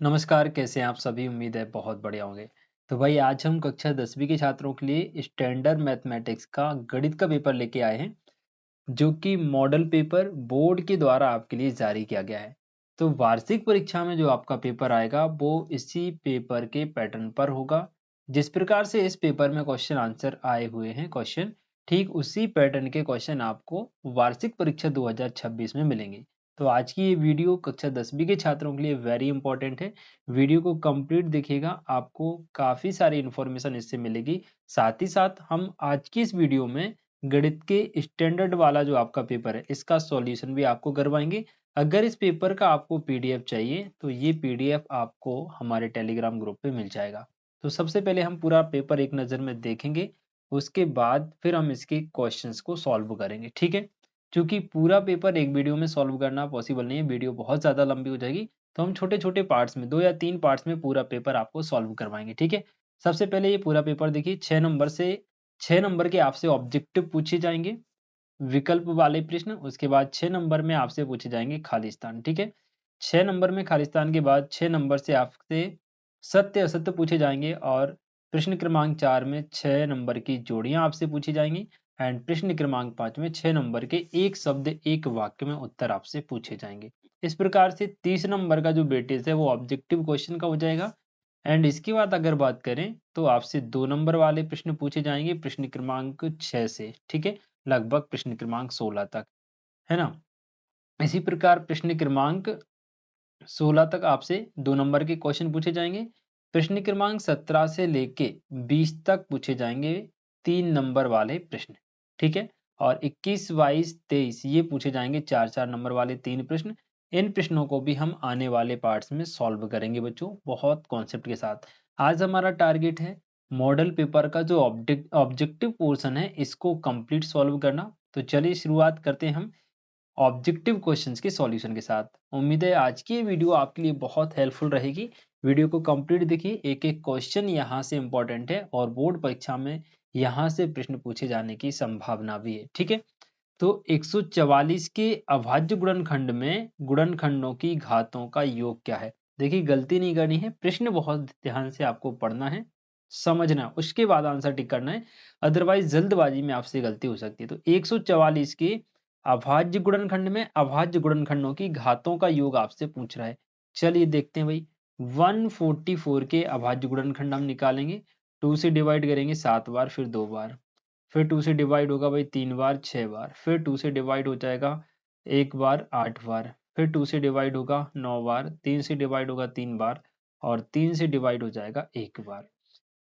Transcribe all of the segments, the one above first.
नमस्कार, कैसे हैं आप सभी? उम्मीद है बहुत बढ़िया होंगे। तो भाई आज हम कक्षा 10वीं के छात्रों के लिए स्टैंडर्ड मैथमेटिक्स का गणित का पेपर लेके आए हैं, जो कि मॉडल पेपर बोर्ड के द्वारा आपके लिए जारी किया गया है। तो वार्षिक परीक्षा में जो आपका पेपर आएगा वो इसी पेपर के पैटर्न पर होगा। जिस प्रकार से इस पेपर में क्वेश्चन आंसर आए हुए हैं क्वेश्चन, ठीक उसी पैटर्न के क्वेश्चन आपको वार्षिक परीक्षा 2026 में मिलेंगे। तो आज की ये वीडियो कक्षा 10वीं के छात्रों के लिए वेरी इंपॉर्टेंट है। वीडियो को कंप्लीट देखिएगा, आपको काफ़ी सारी इन्फॉर्मेशन इससे मिलेगी। साथ ही साथ हम आज की इस वीडियो में गणित के स्टैंडर्ड वाला जो आपका पेपर है, इसका सॉल्यूशन भी आपको करवाएँगे। अगर इस पेपर का आपको पीडीएफ चाहिए, तो ये पीडीएफ आपको हमारे टेलीग्राम ग्रुप पे मिल जाएगा। तो सबसे पहले हम पूरा पेपर एक नज़र में देखेंगे, उसके बाद फिर हम इसके क्वेश्चंस को सॉल्व करेंगे, ठीक है? चूँकि पूरा पेपर एक वीडियो में सॉल्व करना पॉसिबल नहीं है, वीडियो बहुत ज़्यादा लंबी हो जाएगी, तो हम छोटे-छोटे पार्ट्स में 2 या 3 पार्ट्स में पूरा पेपर आपको सॉल्व करवाएँगे, ठीक है? सबसे पहले ये पूरा पेपर देखिए 6 नंबर के आपसे ऑब्जेक्टिव पूछे जाएँगे, विकल्प वाले प्रश्न, उसके बाद 6 नंबर में आपसे पूछे जाएँगे खालिस्तान, ठीक है? 6 नंबर में खालिस्तान के बाद 6 नंबर से आपसे सत्य-असत्य पूछे जाएँगे और प्रश्न क्रमांक 4 में 6 नंबर की जोड़ियाँ आपसे पूछी जाएँगी एंड प्रश्न क्रमांक 5 में 6 नंबर के एक शब्द, एक वाक्य में उत्तर आपसे पूछे जाएँगे। इस प्रकार से 30 नंबर का जो वेटेज है वो ऑब्जेक्टिव क्वेश्चन का हो जाएगा एंड इसके बाद अगर बात करें तो आपसे 2 नंबर वाले प्रश्न पूछे जाएँगे प्रश्न क्रमांक 6 से, ठीक है? लगभग प्रश्न क्रमांक 16 तक, है ना? इसी प्रकार प्रश्न क्रमांक 16 तक आपसे 2 नंबर के क्वेश्चन पूछे जाएँगे। प्रश्न क्रमांक 17 से लेके 20 तक पूछे जाएँगे 3 नंबर वाले प्रश्न, ठीक है? और 21, 22, 23 ये पूछे जाएँगे 4-4 नंबर वाले 3 प्रश्न। इन प्रश्नों को भी हम आने वाले पार्ट्स में सॉल्व करेंगे बच्चों, बहुत कॉन्सेप्ट के साथ। आज हमारा टारगेट है मॉडल पेपर का जो ऑब्जेक्टिव पोर्शन है, इसको कंप्लीट सॉल्व करना। तो चलिए शुरुआत करते हैं हम ऑब्जेक्टिव क्वेश्चंस के सॉल्यूशन के साथ। उम्मीद है आज की ये वीडियो आपके लिए बहुत हेल्पफुल रहेगी। वीडियो को कंप्लीट देखिए, एक-एक क्वेश्चन यहाँ से इम्पोर्टेंट है और बोर्ड परीक्षा में यहाँ से प्रश्न पूछे जाने की संभावना भी है, ठीक है? तो 144 के अभाज्य गुणनखंड में गुणनखंडों की घातों का योग क्या है? देखिए गलती नहीं करनी है, प्रश्न बहुत ध्यान से आपको पढ़ना है, समझना है, उसके बाद आंसर टिक करना है, अदरवाइज़ जल्दबाजी में आपसे गलती हो सकती है। तो 144 के अभाज्य गुणनखंड में अभाज्य गुणनखंडों की घातों का योग आपसे पूछ रहा है। चलिए देखते हैं भाई, 144 के अभाज्य गुणनखंड हम निकालेंगे, 2 से डिवाइड करेंगे 7 बार, फिर 2 बार, फिर 2 से डिवाइड होगा भाई 3 बार, 6 बार, फिर 2 से डिवाइड हो जाएगा 1 बार, 8 बार, फिर 2 से डिवाइड होगा 9 बार, 3 से डिवाइड होगा 3 बार और 3 से डिवाइड हो जाएगा 1 बार।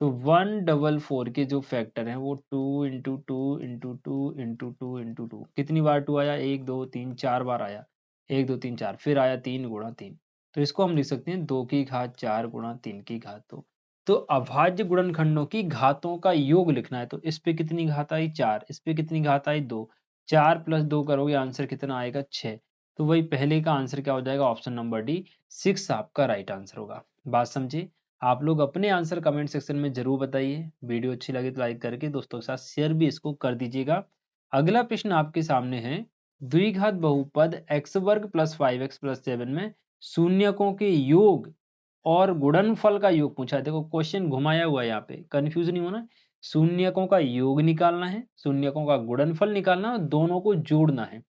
तो 144 के जो फैक्टर हैं वो 2 इंटू 2 इंटू 2 इंटू 2 इंटू 2 कितनी बार 2 आया? 1, 2, 3, 4 बार आया। 1, 2, 3, 4 फिर आया 3 गुणा 3। तो इसको हम लिख सकते हैं 2 की घात 4 गुणा 3 की घात 2। तो अभाज्य गुणनखंडों की घातों का योग लिखना है, तो इस पे कितनी घात आई? 4, इस पे कितनी घात आई? 2। 4 प्लस 2 करोगे आंसर कितना आएगा? 6। तो वही पहले का आंसर क्या हो जाएगा? ऑप्शन नंबर डी 6 आपका राइट आंसर होगा। बात समझे? आप लोग अपने आंसर कमेंट सेक्शन में ज़रूर बताइए। वीडियो अच्छी लगे तो लाइक करके दोस्तों के साथ शेयर भी इसको कर दीजिएगा। अगला प्रश्न आपके सामने है, द्विघात बहुपद x वर्ग प्लस 5x प्लस 7 में शून्यकों के योग और गुणनफल का योग पूछा है। देखो क्वेश्चन घुमाया हुआ है यहाँ पे, कंफ्यूज नहीं होना। शून्यकों का योग निकालना है, शून्यकों का गुणनफल निकालना है और दोनों को जोड़ना है।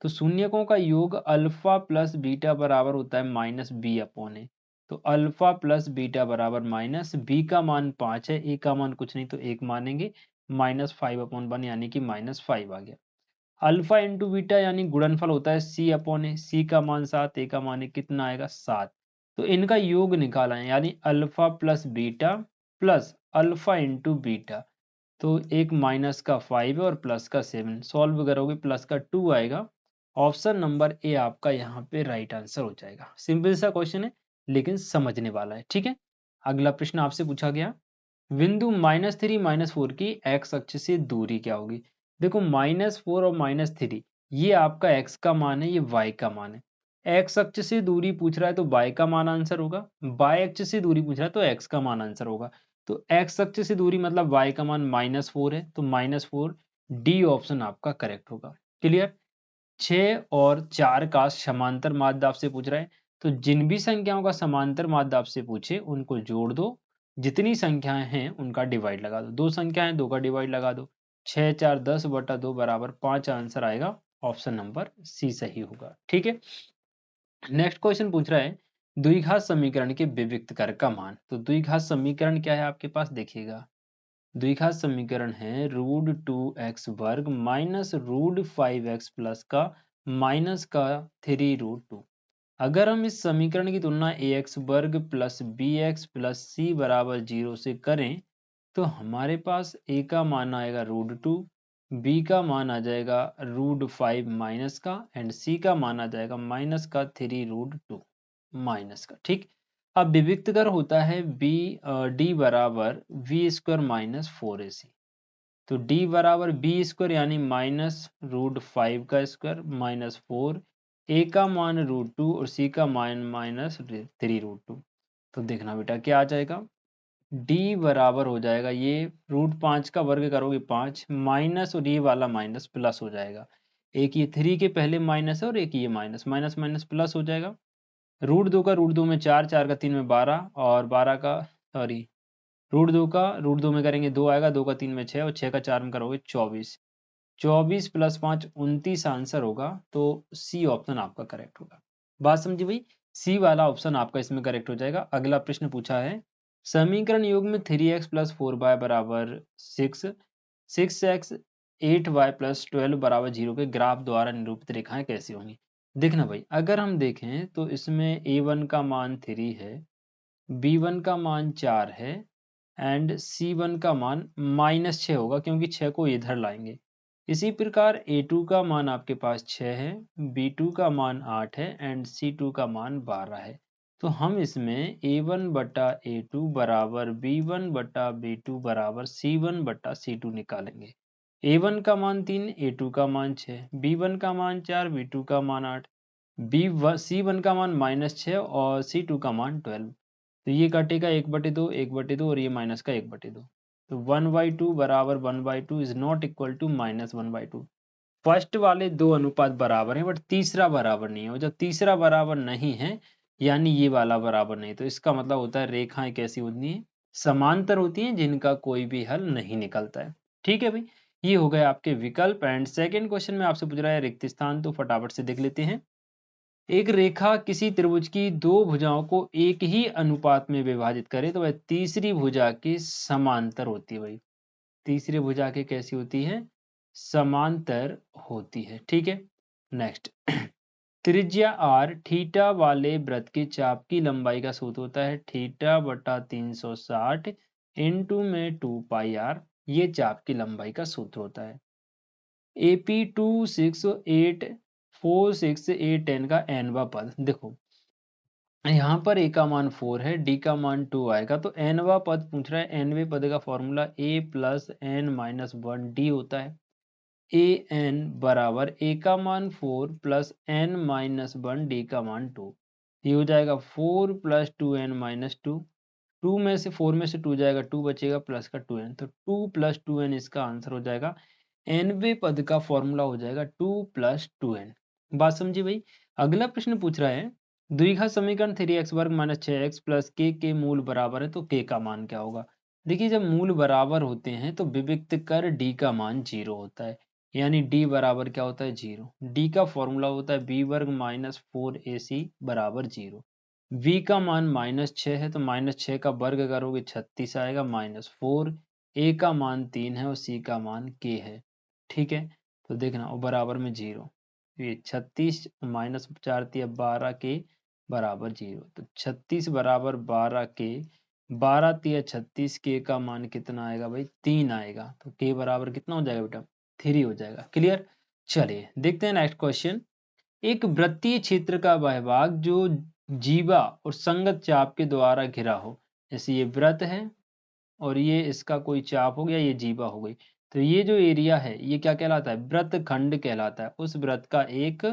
तो शून्यकों का योग अल्फा प्लस बीटा बराबर होता है माइनस बी अपॉन ए। तो अल्फा प्लस बीटा बराबर माइनस बी का मान 5 है, ए का मान कुछ नहीं तो 1 मानेंगे, माइनस 5/1 यानी कि -5 आ गया। अल्फा इंटू बीटा यानी गुणनफल होता है सी अपॉन ए, सी का मान 7, ए का मान कितना आएगा? 7। तो इनका योग निकाला है यानी alpha plus beta plus alpha into beta. तो एक माइनस का 5 है और प्लस का 7, सॉल्व करोगे प्लस का 2 आएगा। ऑप्शन नंबर ए आपका यहाँ पे राइट आंसर हो जाएगा। सिंपल सा क्वेश्चन है लेकिन समझने वाला है, ठीक है? अगला प्रश्न आपसे पूछा गया, बिंदु -3 -4 की एक्स अक्ष से दूरी क्या होगी? देखो -4 और -3 ये आपका x का मान है, ये y का मान है। x अक्ष से दूरी पूछ रहा है तो y का मान आंसर होगा, y अक्ष से दूरी पूछ रहा है तो x का मान आंसर होगा। तो x अक्ष से दूरी मतलब y का मान -4 है, तो -4 डी ऑप्शन आपका करेक्ट होगा। क्लियर? 6 और 4 का समांतर माध्य आपसे पूछ रहा है, तो जिन भी संख्याओं का समांतर माध्य आपसे पूछे उनको जोड़ दो, जितनी संख्याएं हैं उनका डिवाइड लगा दो। 2 संख्याएं 2 का डिवाइड लगा दो, 6 4 10 बटा 2 बराबर 5 आंसर आएगा, ऑप्शन नंबर सी सही होगा। ठीक है, नेक्स्ट क्वेश्चन पूछ रहा है द्विघात समीकरण के विविक्त कर का मान। तो द्विघात समीकरण क्या है आपके पास, देखिएगा द्विघात समीकरण है √2x² माइनस √5x प्लस का माइनस का 3√2। अगर हम इस समीकरण की तुलना ax² plus bx plus c बराबर 0 से करें तो हमारे पास a का मान आएगा √2, b का मान आ जाएगा √5 माइनस का एंड c का मान आ जाएगा माइनस का 3√2 माइनस का। ठीक, अब विविक्त कर होता है d बराबर v² माइनस 4ac। तो d बराबर b² यानी माइनस √5 का स्क्वायर माइनस 4, a का मान √2 और c का मान माइनस 3√2। तो देखना बेटा क्या आ जाएगा, d बराबर हो जाएगा ये √5 का वर्ग करोगे 5 माइनस और ये वाला माइनस प्लस हो जाएगा। एक ये 3 के पहले माइनस है और एक ये माइनस माइनस माइनस प्लस हो जाएगा। √2 का √2 में 4, 4 का 3 में 12 और 12 का सॉरी √2 का √2 में करेंगे 2 आएगा, 2 का 3 में 6 और 6 का 4 में करोगे 24। 24 प्लस 5 29 आंसर होगा। तो सी ऑप्शन आपका करेक्ट होगा। बात समझी भाई, सी वाला ऑप्शन आपका इसमें करेक्ट हो जाएगा। अगला प्रश्न पूछा है समीकरण योग में 3x प्लस 4y बराबर 6, 6x 8y प्लस 12 बराबर 0 के ग्राफ द्वारा निरूपित रेखाएं कैसी होंगी। देखना भाई, अगर हम देखें तो इसमें a1 का मान 3 है, b1 का मान 4 है एंड c1 का मान -6 होगा क्योंकि 6 को इधर लाएंगे। इसी प्रकार a2 का मान आपके पास 6 है, b2 का मान 8 है एंड c2 का मान 12 है। तो हम इसमें a1 बटा a2 बराबर b1 बटा b2 बराबर c1 बटा c2 निकालेंगे। a1 का मान 3, a2 का मान 6, b1 का मान 4, b2 का मान 8, c1 का मान -6 और c2 का मान 12। तो ये काटेगा 1/2 1/2 और ये माइनस का 1/2। तो 1/2 बराबर 1/2 is not equal to -1/2। First वाले दो अनुपात बराबर हैं बट तीसरा बराबर नहीं है, और जब तीसरा बराबर नहीं है यानी ये वाला बराबर नहीं, तो इसका मतलब होता है रेखाएं कैसी होती हैं, समांतर होती हैं जिनका कोई भी हल नहीं निकलता है। ठीक है भाई, ये हो गए आपके विकल्प। एंड सेकेंड क्वेश्चन में आपसे पूछ रहा है रिक्त स्थान, तो फटाफट से देख लेते हैं। एक रेखा किसी त्रिभुज की दो भुजाओं को एक ही अनुपात में विभाजित करे तो वह तीसरी भुजा के समांतर होती है। भाई तीसरी भुजा के कैसी होती है, समांतर होती है। ठीक है, नेक्स्ट त्रिज्या r थीटा वाले वृत्त के चाप की लंबाई का सूत्र होता है थीटा बटा 360 इंटू में 2πr, ये चाप की लंबाई का सूत्र होता है। AP 26846 का nवा पद, देखो यहाँ पर a का मान 4 है, d का मान 2 आएगा, तो nवा पद पूछ रहा है। nवे पद का formula a plus n minus 1d होता है। an बराबर a का मान 4 प्लस n माइनस 1 d का मान 2, ये हो जाएगा 4 प्लस 2n माइनस 2, 2 में से 4 में से 2 जाएगा 2 बचेगा प्लस का 2n, तो 2 प्लस 2n इसका आंसर हो जाएगा। nवे पद का फॉर्मूला हो जाएगा 2 प्लस 2n। बात समझी भाई। अगला प्रश्न पूछ रहा है द्विघात समीकरण 3x² माइनस 6x प्लस के मूल बराबर है तो k का मान क्या होगा। देखिए जब मूल बराबर होते हैं तो विविक्त कर d का मान 0 होता है, यानी d बराबर क्या होता है 0। d का फॉर्मूला होता है b वर्ग माइनस 4ac बराबर 0। v का मान -6 है तो -6 का वर्ग करोगे 36 आएगा माइनस 4, a का मान 3 है और c का मान k है। ठीक है, तो देखना वो बराबर में 0, ये 36 माइनस 4 12 के बराबर 0, तो 36 बराबर 12 के, 12 36 के का मान कितना आएगा भाई 3 आएगा, तो के बराबर कितना हो जाएगा बेटा 3 हो जाएगा। क्लियर, चलिए देखते हैं नेक्स्ट क्वेश्चन। एक वृत्तीय क्षेत्र का वह भाग जो जीवा और संगत चाप के द्वारा घिरा हो, जैसे ये वृत्त है और ये इसका कोई चाप हो गया, ये जीवा हो गई, तो ये जो एरिया है ये क्या कहलाता है, वृत्त खंड कहलाता है। उस वृत्त का एक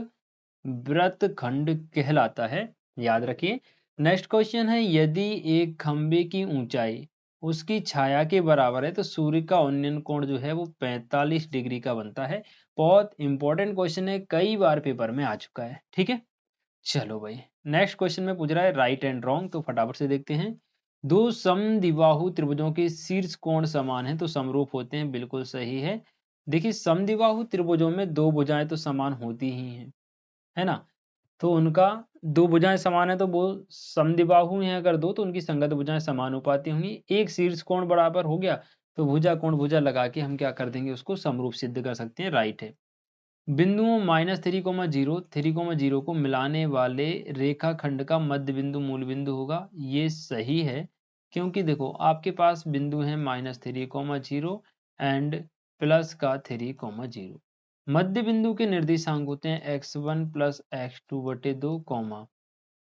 वृत्त खंड कहलाता है, याद रखिए। नेक्स्ट क्वेश्चन है यदि एक खंबे की ऊंचाई उसकी छाया के बराबर है तो सूर्य का उन्नयन कोण जो है वो 45 डिग्री का बनता है। बहुत इंपॉर्टेंट क्वेश्चन है, कई बार पेपर में आ चुका है। ठीक है, चलो भाई, नेक्स्ट क्वेश्चन में पूछ रहा है राइट एंड रॉन्ग, तो फटाफट से देखते हैं। दो समद्विबाहु त्रिभुजों के शीर्ष कोण समान हैं तो समरूप होते हैं, बिल्कुल सही है। देखिए समद्विबाहु त्रिभुजों में दो भुजाएं तो समान होती ही हैं, है ना, तो उनका दो भुजाएं समान है तो वो समद्विबाहु हैं, अगर दो तो उनकी संगत भुजाएं समानुपाती होंगी। एक शीर्ष कोण बराबर हो गया तो भुजा कोण भुजा लगा के हम क्या कर देंगे, उसको समरूप सिद्ध कर सकते हैं, राइट है। बिंदुओं -3,0 को मिलाने वाले रेखाखंड का मध्य बिंदु मूल बिंदु होगा, ये सही है। क्योंकि देखो आपके पास बिंदु है -3,0 एंड प्लस का 3,0। मध्य बिंदु के निर्देशांक होते हैं x1 प्लस x2 बटे 2,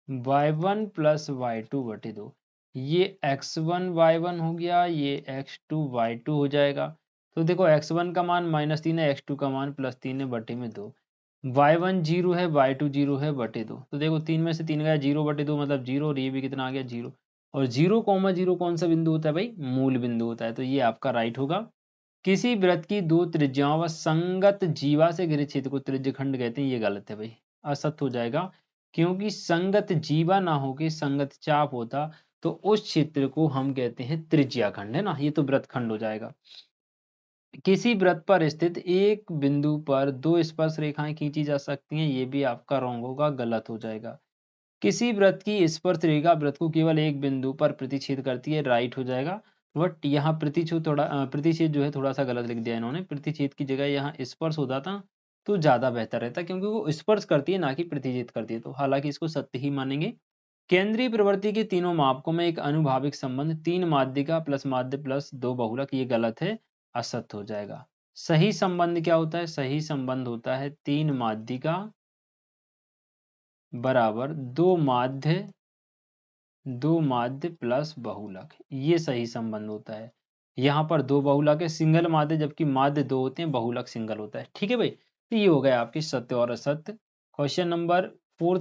y1 प्लस y2 बटे 2। ये x1 y1 हो गया, ये x2 y2 हो जाएगा। तो देखो x1 का मान -3 है, x2 का मान +3 है, बटे में 2। y1 0 है, y2 0 है, बटे 2। तो देखो 3 में से 3 गया, 0 बटे 2 मतलब 0, और ये भी कितना आ गया 0। और 0,0 कौन सा बिंदु होता है भाई, मूल बिंदु होता है, तो ये आपका राइट होगा। किसी वृत्त की दो त्रिज्याओं व संगत जीवा से घिरे क्षेत्र को त्रिज्यखंड कहते हैं, ये गलत है भाई, असत्य हो जाएगा। क्योंकि संगत जीवा ना होके संगत चाप होता तो उस क्षेत्र को हम कहते हैं त्रिज्याखंड, है ना, ये तो वृत्तखंड हो जाएगा। किसी वृत्त पर स्थित एक बिंदु पर दो स्पर्श रेखाएं खींची जा सकती हैं, ये भी आपका रॉन्ग होगा, गलत हो जाएगा। किसी वृत्त की स्पर्श रेखा वृत्त को केवल एक बिंदु पर प्रतिच्छेद करती है, राइट हो जाएगा। बट यहाँ प्रतिच्छेद जो है थोड़ा सा गलत लिख दिया इन्होंने, प्रतिच्छेद की जगह यहाँ स्पर्श होता था तो ज्यादा बेहतर रहता, क्योंकि वो स्पर्श करती है ना कि प्रतिच्छेद करती है, तो हालांकि इसको सत्य ही मानेंगे। केंद्रीय प्रवृत्ति के तीनों मापकों में एक अनुभाविक संबंध 3 माध्यिका प्लस माध्य प्लस 2 बहुलक, ये गलत है, असत्य हो जाएगा। सही संबंध क्या होता है, सही संबंध होता है 3 माध्यिका बराबर 2 माध्य प्लस बहुलक, ये सही संबंध होता है। यहाँ पर 2 बहुलक है, सिंगल माध्य, जबकि माध्य 2 होते हैं, बहुलक सिंगल होता है, ठीक है भाई। तो ये हो गया आपकी सत्य और असत्य। क्वेश्चन नंबर 4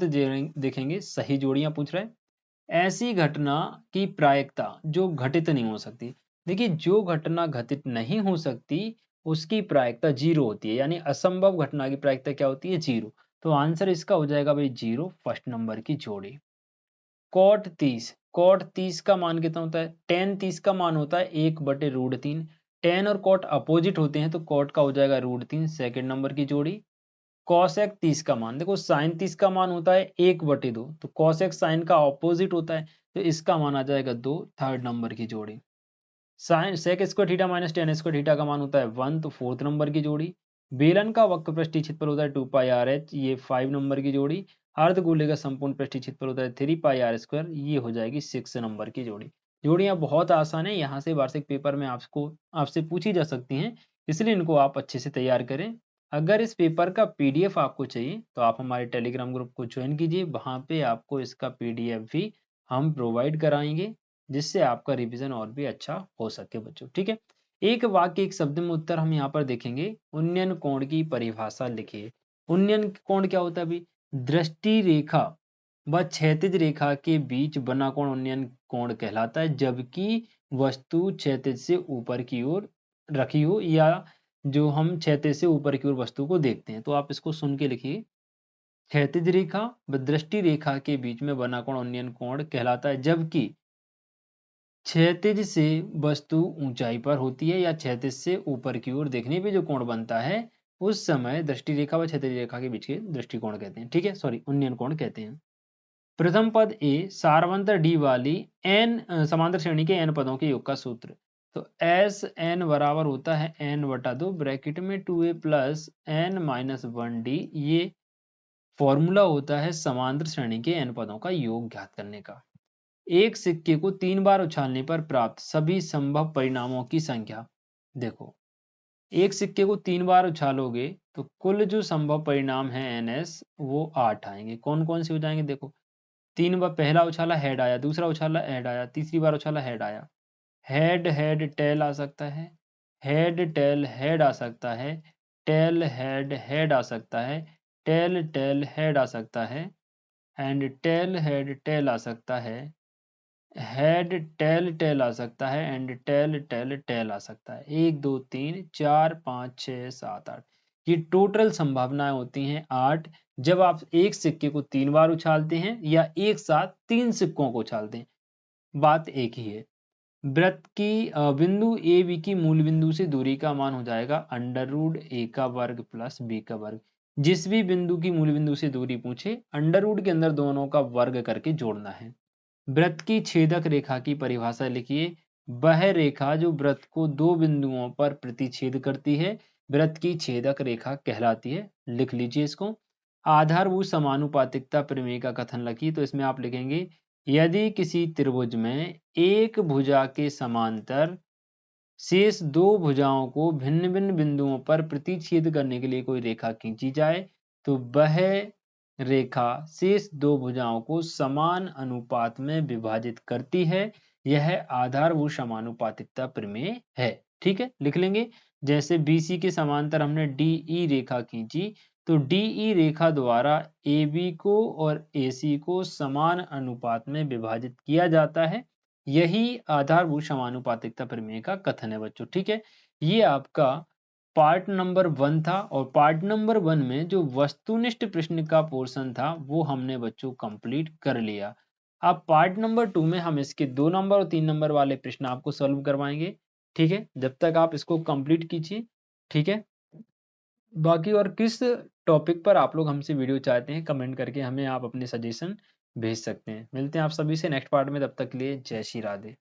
देखेंगे, सही जोड़ियां पूछ रहे हैं। ऐसी घटना की प्रायिकता जो घटित नहीं हो सकती। देखिए जो घटना घटित नहीं हो सकती उसकी प्रायिकता 0 होती है, यानी असंभव घटना की प्रायिकता क्या होती है, 0। तो आंसर इसका हो जाएगा भाई 0, फर्स्ट नंबर की जोड़ी। कॉट 30 का मान कितना होता है, tan 30 का मान होता है 1/√3। tan और कॉट अपोजिट होते हैं तो कॉट का हो जाएगा √3, सेकेंड नंबर की जोड़ी। कॉसेक 30 का मान, देखो साइन 30 का मान होता है 1/2, तो कॉसेक साइन का ऑपोजिट होता है तो इसका मान आ जाएगा 2, थर्ड नंबर की जोड़ी। Sine sec square theta minus tan square theta का मान होता है 1, तो फोर्थ नंबर की जोड़ी। बेलन का वक्र पृष्ठीय क्षेत्रफल होता है 2πr/h, ये 5 नंबर की जोड़ी। अर्धगोले का संपूर्ण पृष्ठीय क्षेत्रफल होता है 3πr², ये हो जाएगी 6 नंबर की जोड़ी। जोड़ियां बहुत आसान है, यहाँ से वार्षिक पेपर में आपसे पूछी जा सकती हैं, इसलिए इनको आप अच्छे से तैयार करें। अगर इस पेपर का पीडीएफ आपको चाहिए तो आप हमारे टेलीग्राम ग्रुप को ज्वाइन कीजिए, वहाँ पे आपको इसका पीडीएफ भी हम प्रोवाइड कराएंगे, जिससे आपका रिवीजन और भी अच्छा हो सके बच्चों, ठीक है। एक वाक्य एक शब्द में उत्तर हम यहाँ पर देखेंगे। उन्नयन कोण की परिभाषा लिखिए। उन्नयन कोण क्या होता है अभी, दृष्टि रेखा व क्षैतिज रेखा के बीच बना कोण उन्नयन कोण कहलाता है, जबकि वस्तु क्षैतिज से ऊपर की ओर रखी हो, या जो हम क्षैतिज से ऊपर की ओर वस्तु को देखते हैं, तो आप इसको सुन के लिखिए। क्षैतिज रेखा व दृष्टि रेखा के बीच में बना कोण उन्नयन कोण कहलाता है, जबकि क्षैतिज से वस्तु ऊंचाई पर होती है या क्षैतिज से ऊपर की ओर देखने पे जो कोण बनता है उस समय दृष्टि रेखा व क्षैतिज रेखा के बीच के दृष्टिकोण कहते हैं, ठीक है, सॉरी उन्नयन कोण कहते हैं। प्रथम पद ए सारवंतर डी वाली एन समांतर श्रेणी के एन पदों के योग का सूत्र। तो एस एन बराबर होता है n/2 ब्रैकेट में 2a प्लस n-1d, ये फॉर्मूला होता है समांतर श्रेणी के एन पदों का योग ज्ञात करने का। एक सिक्के को 3 बार उछालने पर प्राप्त सभी संभव परिणामों की संख्या। देखो एक सिक्के को 3 बार उछालोगे तो कुल जो संभव परिणाम है ns वो 8 आएंगे। कौन कौन से हो जाएंगे, देखो 3 बार पहला उछाला हेड आया, दूसरा उछाला हेड आया, तीसरी बार उछाला हेड आया। हेड हेड टेल आ सकता है, हेड टेल हेड आ सकता है, टेल हेड हेड आ सकता है, टेल टेल हेड आ सकता है, एंड टेल हेड टेल आ सकता है, हेड टेल टेल आ सकता है, एंड टेल टेल टेल आ सकता है। 1 2 3 4 5 6 7 8, ये टोटल संभावनाएं होती हैं 8 जब आप एक सिक्के को 3 बार उछालते हैं या एक साथ 3 सिक्कों को उछालते हैं, बात एक ही है। वृत्त की बिंदु ए बी की मूल बिंदु से दूरी का मान हो जाएगा अंडर रूट ए का वर्ग प्लस बी का वर्ग। जिस भी बिंदु की मूल बिंदु से दूरी पूछे अंडर रूट के अंदर दोनों का वर्ग करके जोड़ना है। वृत्त की छेदक रेखा की परिभाषा लिखिए। वह रेखा जो वृत्त को दो बिंदुओं पर प्रतिच्छेद करती है वृत्त की छेदक रेखा कहलाती है। लिख लीजिए इसको। आधारभूत समानुपातिकता प्रमेय का कथन लिखिए। तो इसमें आप लिखेंगे यदि किसी त्रिभुज में एक भुजा के समांतर शेष दो भुजाओं को भिन्न भिन्न बिंदुओं पर प्रतिच्छेद करने के लिए कोई रेखा खींची जाए तो वह रेखा शेष दो भुजाओं को समान अनुपात में विभाजित करती है। यह आधारभूत समानुपातिकता प्रमेय है। ठीक है, लिख लेंगे। जैसे BC के समांतर हमने DE रेखा खींची तो DE रेखा द्वारा AB को और AC को समान अनुपात में विभाजित किया जाता है। यही आधारभूत समानुपातिकता प्रमेय का कथन है बच्चों। ठीक है, ये आपका पार्ट नंबर 1 था और पार्ट नंबर 1 में जो वस्तुनिष्ठ प्रश्न का पोर्शन था वो हमने बच्चों कंप्लीट कर लिया। अब पार्ट नंबर 2 में हम इसके 2 नंबर और 3 नंबर वाले प्रश्न आपको सॉल्व करवाएंगे। ठीक है, जब तक आप इसको कंप्लीट कीजिए। ठीक है, बाकी और किस टॉपिक पर आप लोग हमसे वीडियो चाहते हैं कमेंट करके हमें आप अपने सजेशन भेज सकते हैं। मिलते हैं आप सभी से नेक्स्ट पार्ट में, तब तक के लिए जय श्री राधे।